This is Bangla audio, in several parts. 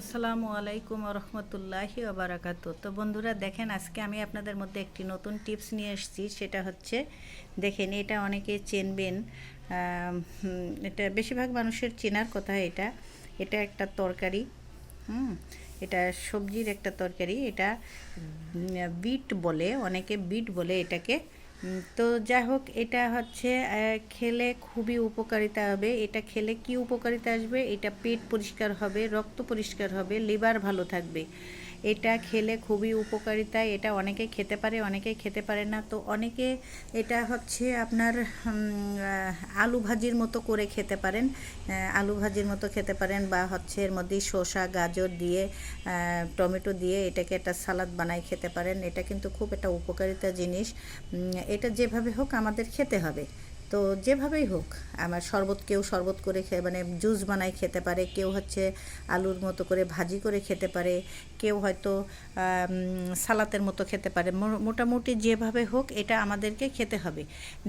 আসসালামু আলাইকুম রহমতুল্লাহি ওবারাকাতু। তো বন্ধুরা দেখেন, আজকে আমি আপনাদের মধ্যে একটি নতুন টিপস নিয়ে এসেছি। সেটা হচ্ছে, দেখেন এটা অনেকে চেনবেন, এটা বেশিরভাগ মানুষের চেনার কথা। এটা এটা একটা তরকারি। হুম এটা সবজির একটা তরকারি। এটা বিট বলে, অনেকে বিট বলে এটাকে। তো যাই হোক, এটা হচ্ছে খেলে খুবই উপকারিতা হবে। এটা খেলে কি উপকারিতা আসবে? এটা পেট পরিষ্কার হবে, রক্ত পরিষ্কার হবে, লিভার ভালো থাকবে। এটা খেলে খুবই উপকারিতা। এটা অনেকে খেতে পারে, অনেকে খেতে পারে না। তো অনেকে এটা হচ্ছে আপনার আলু ভাজির মতো করে খেতে পারেন, আলু ভাজির মতো খেতে পারেন, বা হচ্ছে এর মধ্যে শসা গাজর দিয়ে, টমেটো দিয়ে এটাকে একটা সালাদ বানাই খেতে পারেন। এটা কিন্তু খুব একটা উপকারিতা জিনিস। এটা যেভাবে হোক আমাদের খেতে হবে। তো যেভাবেই হোক, আমার শরবত, কেউ শরবত করে মানে জুস বানাই খেতে পারে, কেউ হচ্ছে আলুর মতো করে ভাজি করে খেতে পারে, কেউ হয়তো সালাতের মতো খেতে পারে। মোটামুটি যেভাবে হোক এটা আমাদেরকে খেতে হবে।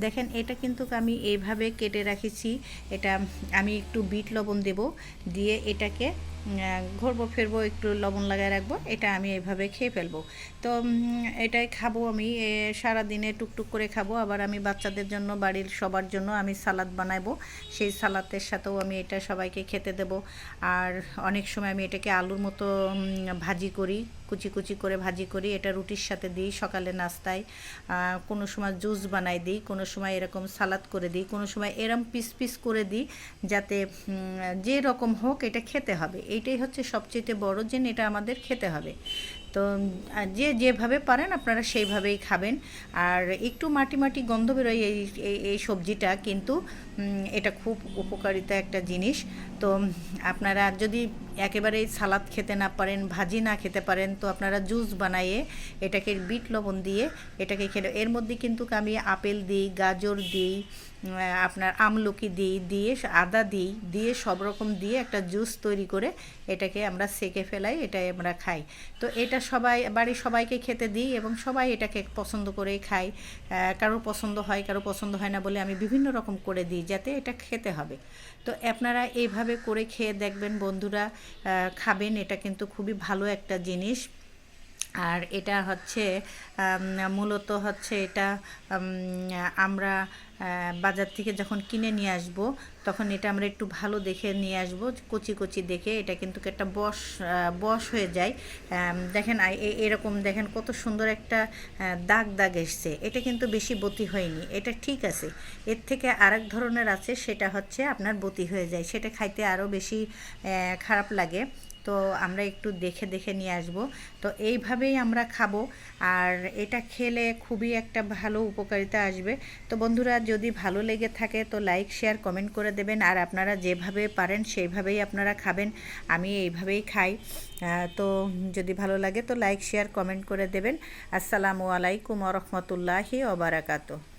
দেখেন, এটা কিন্তু আমি এইভাবে কেটে রাখিছি। এটা আমি একটু বিট লবণ দেব, দিয়ে এটাকে ঘুরবো ফিরবো, একটু লবণ লাগায় রাখবো। এটা আমি এইভাবে খেয়ে ফেলবো। তো এটাই খাবো আমি, সারাদিনে টুকটুক করে খাবো। আবার আমি বাচ্চাদের জন্য, বাড়ির সবার জন্য আমি সালাদ বানাবো। সেই সালাদের সাথেও আমি এটা সবাইকে খেতে দেব। আর অনেক সময় আমি এটাকে আলুর মতো ভাজি করি, কুচি কুচি করে ভাজি করি। এটা রুটির সাথে দিই সকালে নাস্তায়। কোনো সময় জুস বানাই দিই, কোনো সময় এরকম সালাদ করে দিই, কোনো সময় এরম পিস পিস করে দিই, যাতে যে রকম হোক এটা খেতে হবে। এইটাই হচ্ছে সবচেয়ে বড়, যে এটা আমাদের খেতে হবে। তো যে যেভাবে পারেন আপনারা সেইভাবেই খাবেন। আর একটু মাটি মাটি গন্ধ বেরোয় এই এই সবজিটা, কিন্তু এটা খুব উপকারিতা একটা জিনিস। তো আপনারা যদি একেবারেই সালাদ খেতে না পারেন, ভাজি না খেতে পারেন, তো আপনারা জুস বানাইয়ে এটাকে বিট লবণ দিয়ে এটাকে খেলে। এর মধ্যে কিন্তু আমি আপেল দিই, গাজর দিই, আপনার আমলকি দিই, দিয়ে আদা দিই, দিয়ে সব রকম দিয়ে একটা জুস তৈরি করে এটাকে আমরা সেকে ফেলাই, এটাই আমরা খাই। তো এটা সবাই, বাড়ির সবাইকে খেতে দিই, এবং সবাই এটাকে পছন্দ করেই খায়। কারোর পছন্দ হয়, কারো পছন্দ হয় না বলে আমি বিভিন্ন রকম করে দিই, যাতে এটা খেতে হবে। তো আপনারা এইভাবে করে খেয়ে দেখবেন বন্ধুরা, খাবেন। এটা কিন্তু খুবই ভালো একটা জিনিস। আর এটা হচ্ছে মূলত হচ্ছে এটা আমরা বাজার থেকে যখন কিনে নিয়ে আসব, তখন এটা আমরা একটু ভালো দেখে নিয়ে আসব, কচি কচি দেখে। এটা কিন্তু একটা বশ বশ হয়ে যায়। দেখেন এরকম, দেখেন কত সুন্দর একটা দাগ দাগ এসছে। এটা কিন্তু বেশি বতি হয়নি, এটা ঠিক আছে। এর থেকে আরেক ধরনের আছে, সেটা হচ্ছে আপনার বতি হয়ে যায়, সেটা খাইতে আরও বেশি খারাপ লাগে। তো আমরা একটু দেখে দেখে নিয়ে আসব। তো এইভাবেই আমরা খাবো। আর এটা খেলে খুবই একটা ভালো উপকারিতা আসবে। তো বন্ধুরা, যদি ভালো লেগে থাকে তো লাইক শেয়ার কমেন্ট করে দেবেন। আর আপনারা যেভাবে পারেন সেইভাবেই আপনারা খাবেন। আমি এইভাবেই খাই। তো যদি ভালো লাগে তো লাইক শেয়ার কমেন্ট করে দেবেন। আসসালামু আলাইকুম ওয়া রাহমাতুল্লাহি ওয়া বারাকাতুহু।